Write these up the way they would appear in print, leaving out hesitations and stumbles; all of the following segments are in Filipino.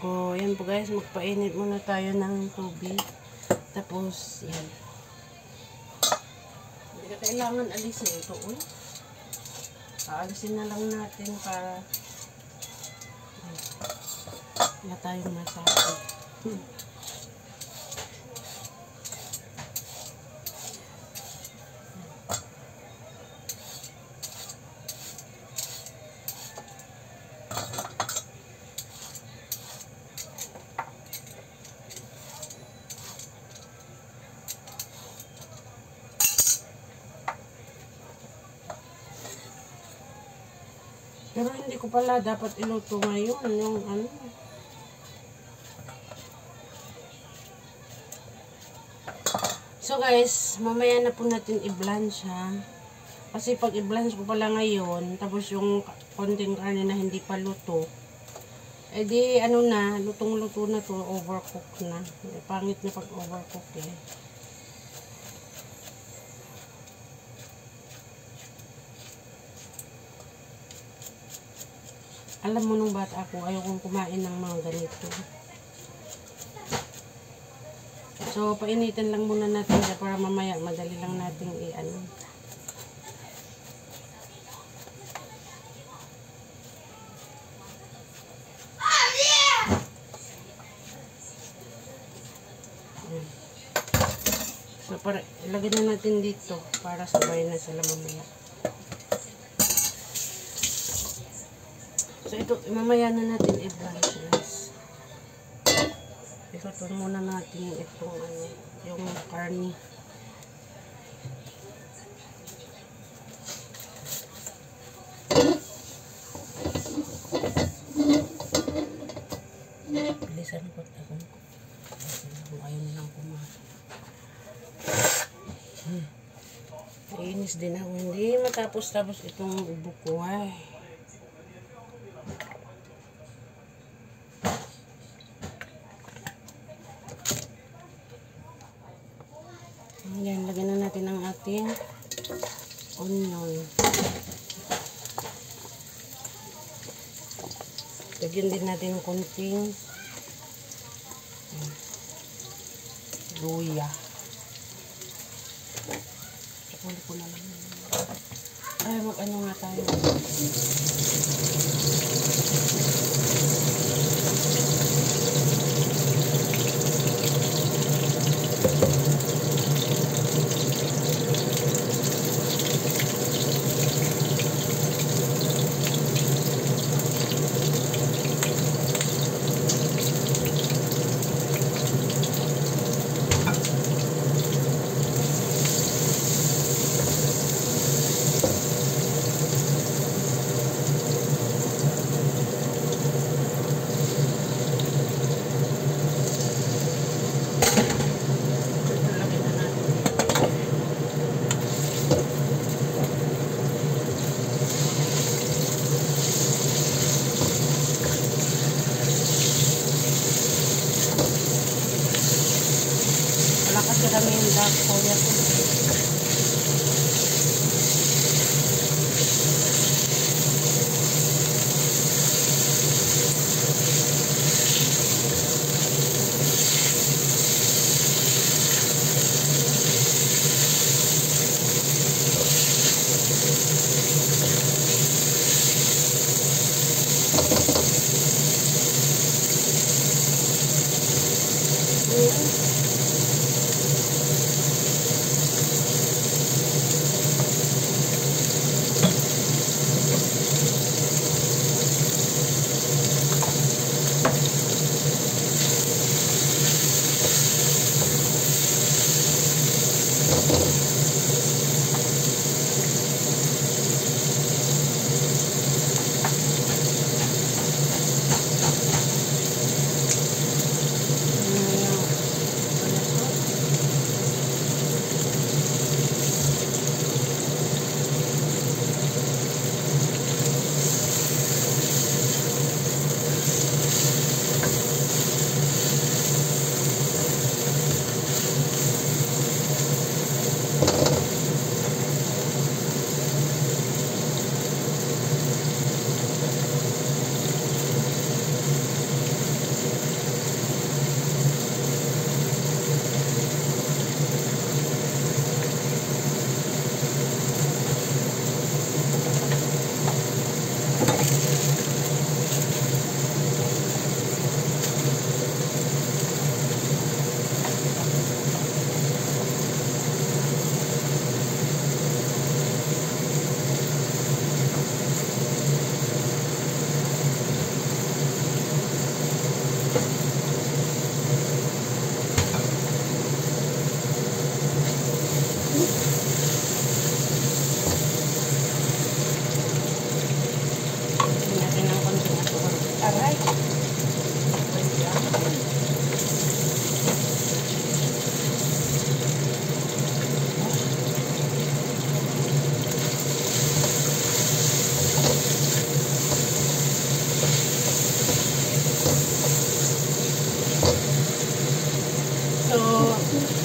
ko. Yan po guys, magpainit muna tayo ng tubig. Tapos, yan. Hindi na kailangan alisin ito. Aalisin na lang natin para wala tayong masabi. Pero hindi ko pala dapat iluto ngayon yung ano. So guys, mamaya na po natin i-blanch ha. Kasi pag i-blanch ko pala ngayon, tapos yung konting karne na hindi pa luto, edi ano na, lutong-luto na to, overcook na. Pangit na pag overcook eh. Alam mo nung bata ako, ayokong kumain ng mga ganito. So, painitin lang muna natin siya para mamaya, madali lang natin i-ano. So, para ilagay na natin dito para sabay na sila mamaya. So, ito, mamaya na natin i-blanch guys. Ito muna natin itong ano, yung karne. Bilisan ko ito. Kung ayaw nilang kumain. Naiinis din ako. Hindi matapos-tapos itong ubo ko ay. Ayan, lagyan na natin ang ating onion. Lagyan din natin konting luya. Ulit ko na lang. Ay, mag-ano nga tayo. Kasi kami yung dark soya po.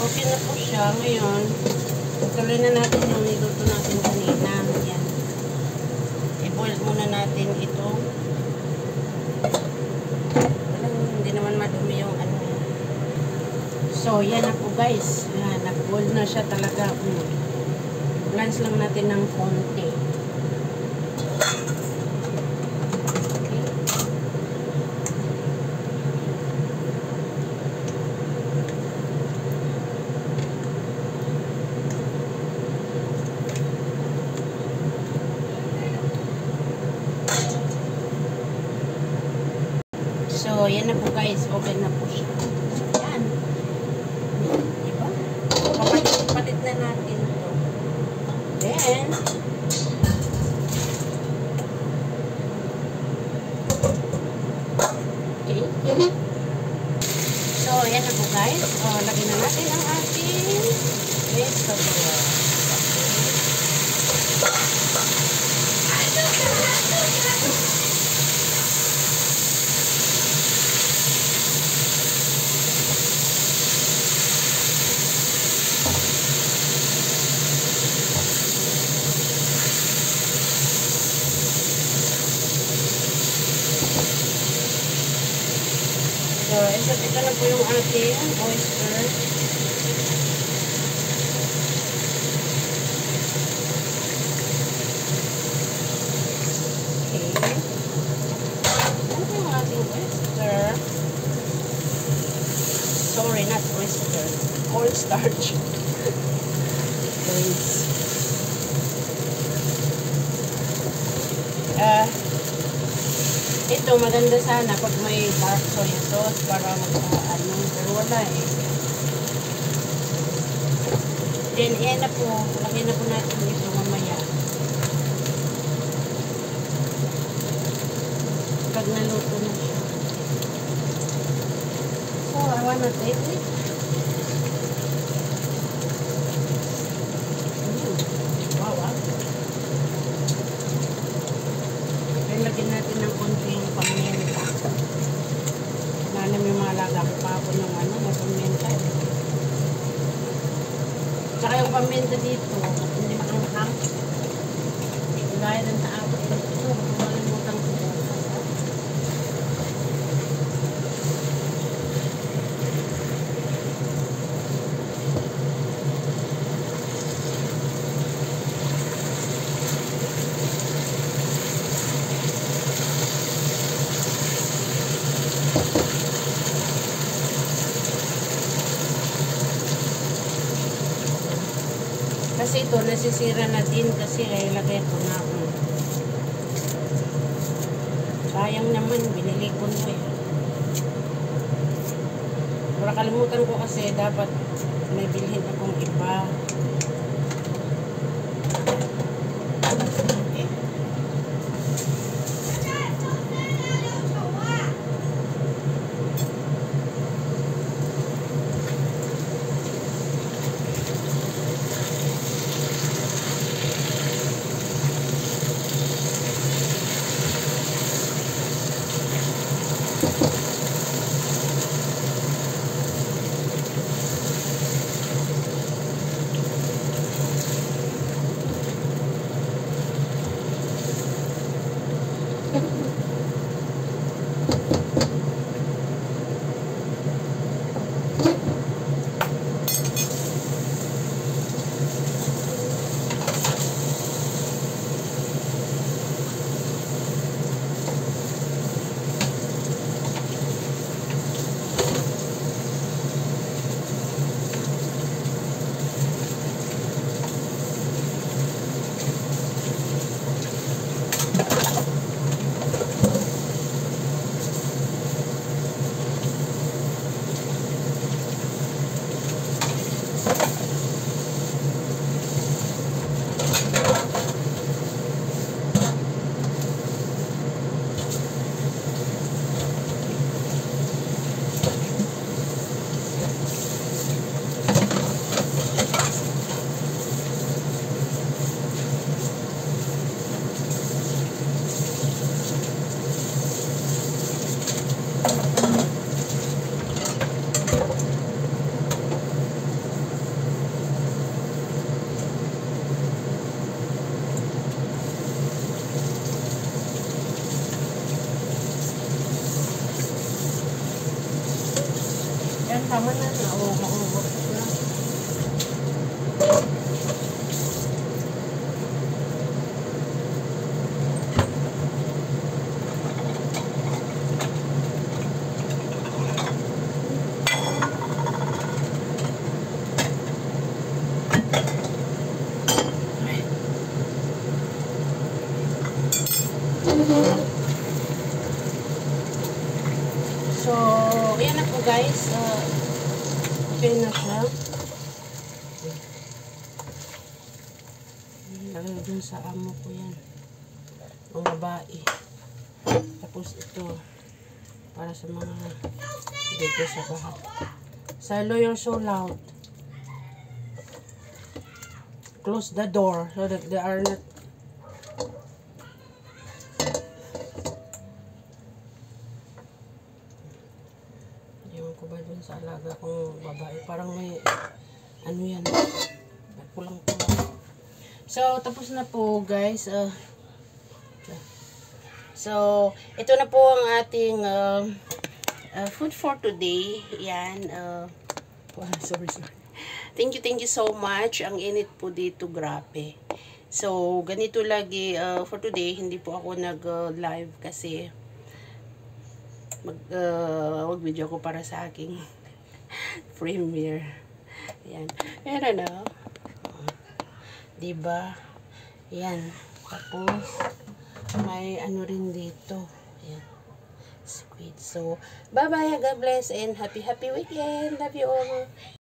okay na po siya. Ngayon, tuloy na natin yung niluto natin kanina. Yan. I-boil muna natin ito. Hindi naman madumi yung ano. So, yan na po guys. Yan, nag-boil na siya talaga. Blanch lang natin ng konti. So, yan na po guys. Okay na po siya. Yan. Diba? Papalit na natin ito. Then, okay. So, yan na po guys. Lagyan na natin ang ating vegetable. So, ito na po yung ating oyster. Okay. Ano po yung ating oyster? Sorry, not oyster. Cornstarch. Ito, maganda sana pag may dark soy sauce para magpaano. Pero wala eh. Then, yan na po. Lagyan na po natin ito mamaya. Pag naluto na siya. So, I wanna taste it. Wow, wow. Lagyan natin ng konting paminta. Nalam yung mga laga ko pa ako ng ano, ng paminta. Tsaka yung paminta dito, hindi makanghang. Gaya ng tao. Ito, malimutan ko. Kasi ito, nasisira na din kasi ilagay ko na. Sayang naman, binili ko na eh. Wala, kalimutan ko kasi dapat may bilhin akong iba. Ayan, tama na. Maubos na. So, ayan na po guys. Okay na siya. Lagay dun sa amo ko yan. Ang babae. Tapos ito. Para sa mga dito sa bahay. Silo, you're so loud. Close the door so that they are not. Ewan ko ba dun sa alaga kong babae. Parang may ano yan. Pulang-pulang. So, tapos na po guys. So, ito na po ang ating food for today. Yan. Sorry. Thank you so much. Ang init po dito, grabe. So, ganito lagi for today. Hindi po ako nag-live kasi mag-video ko para sa aking premiere. Yan. Pero no. Diba? Yan. Tapos, may ano rin dito. Yan. Squid. So, bye-bye. God bless and happy weekend. Love you all.